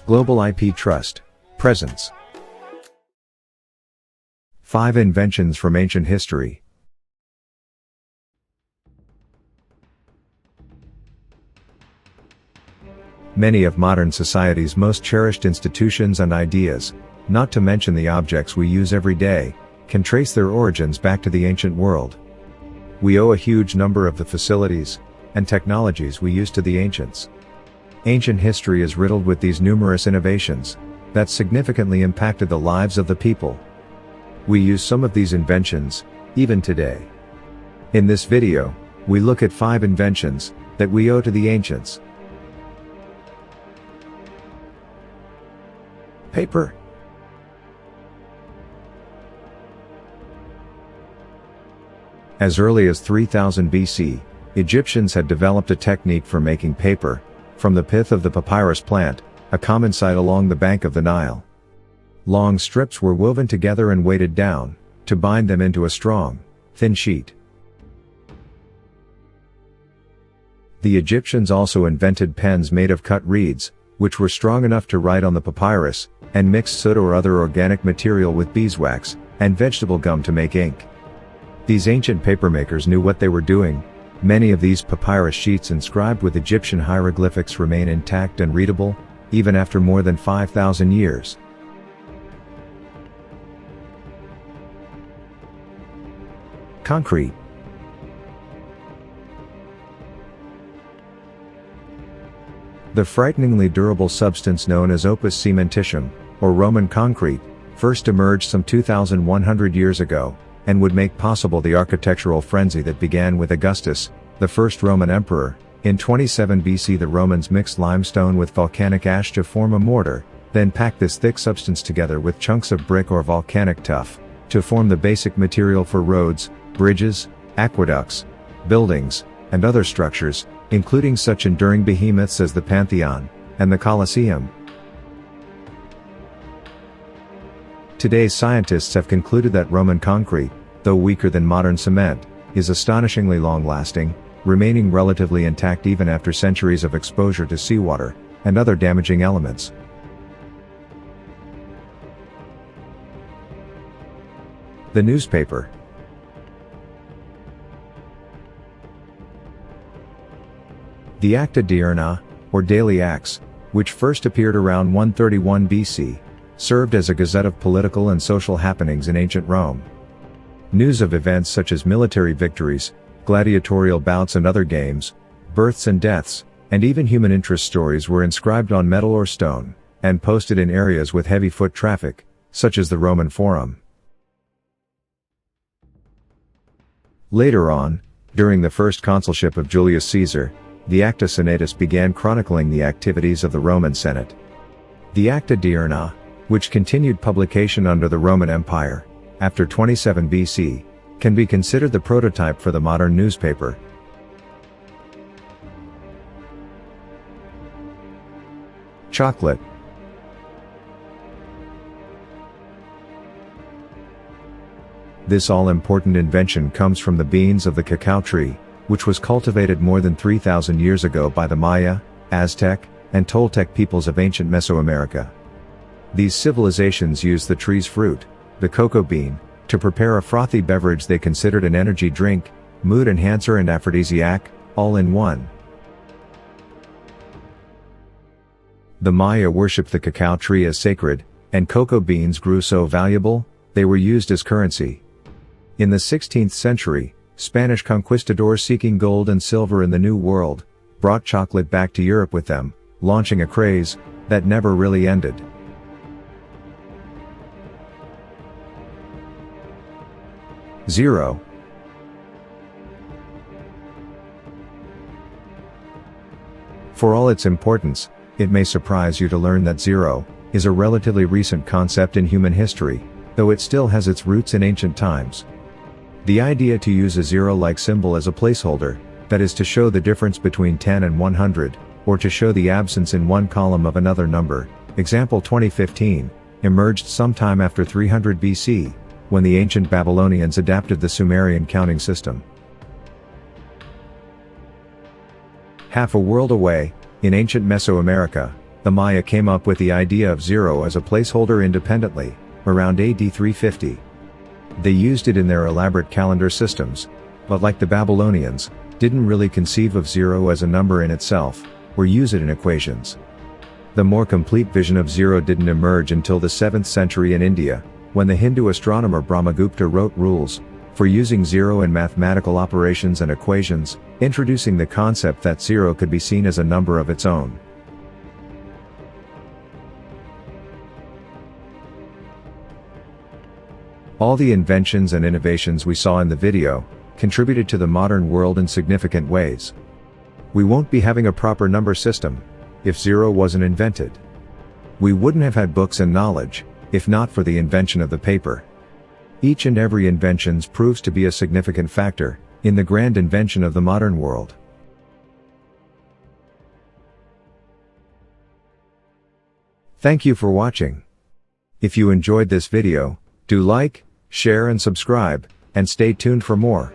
Global IP Trust presents 5 Inventions from Ancient History. Many of modern society's most cherished institutions and ideas, not to mention the objects we use every day, can trace their origins back to the ancient world. We owe a huge number of the facilities and technologies we used to the ancients. Ancient history is riddled with these numerous innovations that significantly impacted the lives of the people. We use some of these inventions even today. In this video, we look at 5 inventions that we owe to the ancients. Paper. As early as 3000 BC, Egyptians had developed a technique for making paper from the pith of the papyrus plant, a common sight along the bank of the Nile. Long strips were woven together and weighted down to bind them into a strong, thin sheet. The Egyptians also invented pens made of cut reeds, which were strong enough to write on the papyrus, and mixed soot or other organic material with beeswax and vegetable gum to make ink. These ancient papermakers knew what they were doing. Many of these papyrus sheets inscribed with Egyptian hieroglyphics remain intact and readable, even after more than 5,000 years. Concrete. The frighteningly durable substance known as opus cementitium, or Roman concrete, first emerged some 2,100 years ago, and would make possible the architectural frenzy that began with Augustus, the first Roman emperor. In 27 BC the Romans mixed limestone with volcanic ash to form a mortar, then packed this thick substance together with chunks of brick or volcanic tuff, to form the basic material for roads, bridges, aqueducts, buildings, and other structures, including such enduring behemoths as the Pantheon and the Colosseum. Today's scientists have concluded that Roman concrete, though weaker than modern cement, is astonishingly long-lasting, remaining relatively intact even after centuries of exposure to seawater and other damaging elements. The newspaper. The Acta Diurna, or Daily Acts, which first appeared around 131 BC, served as a gazette of political and social happenings in ancient Rome. News of events such as military victories, gladiatorial bouts and other games, births and deaths, and even human interest stories were inscribed on metal or stone, and posted in areas with heavy foot traffic, such as the Roman Forum. Later on, during the first consulship of Julius Caesar, the Acta Senatus began chronicling the activities of the Roman Senate. The Acta Diurna, which continued publication under the Roman Empire, after 27 BC, can be considered the prototype for the modern newspaper. Chocolate. This all-important invention comes from the beans of the cacao tree, which was cultivated more than 3,000 years ago by the Maya, Aztec, and Toltec peoples of ancient Mesoamerica. These civilizations used the tree's fruit, the cocoa bean, to prepare a frothy beverage they considered an energy drink, mood enhancer and aphrodisiac, all in one. The Maya worshipped the cacao tree as sacred, and cocoa beans grew so valuable, they were used as currency. In the 16th century, Spanish conquistadors seeking gold and silver in the New World, brought chocolate back to Europe with them, launching a craze that never really ended. Zero. For all its importance, it may surprise you to learn that zero is a relatively recent concept in human history, though it still has its roots in ancient times. The idea to use a zero-like symbol as a placeholder, that is to show the difference between 10 and 100, or to show the absence in one column of another number, example 2015, emerged sometime after 300 BC, when the ancient Babylonians adapted the Sumerian counting system. Half a world away, in ancient Mesoamerica, The Maya came up with the idea of zero as a placeholder independently, around AD 350. They used it in their elaborate calendar systems, but like the Babylonians, didn't really conceive of zero as a number in itself, or use it in equations. The more complete vision of zero didn't emerge until the 7th century in India, when the Hindu astronomer Brahmagupta wrote rules for using zero in mathematical operations and equations, introducing the concept that zero could be seen as a number of its own. All the inventions and innovations we saw in the video contributed to the modern world in significant ways. We won't be having a proper number system if zero wasn't invented. We wouldn't have had books and knowledge if not for the invention of the paper. Each and every invention proves to be a significant factor in the grand invention of the modern world. Thank you for watching. If you enjoyed this video, do like, share and subscribe, and stay tuned for more.